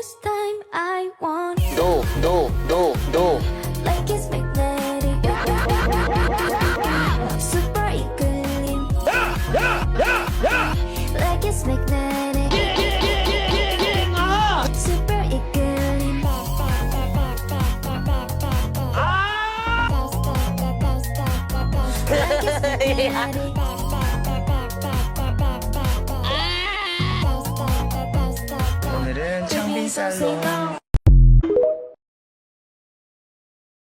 this time I want No, no, no, no. like it's magnetic. Super 이끌림. Like it's magnetic. Super 이끌림. Like it's magnetic. 오늘은 Baby, 청빈 so say 살롱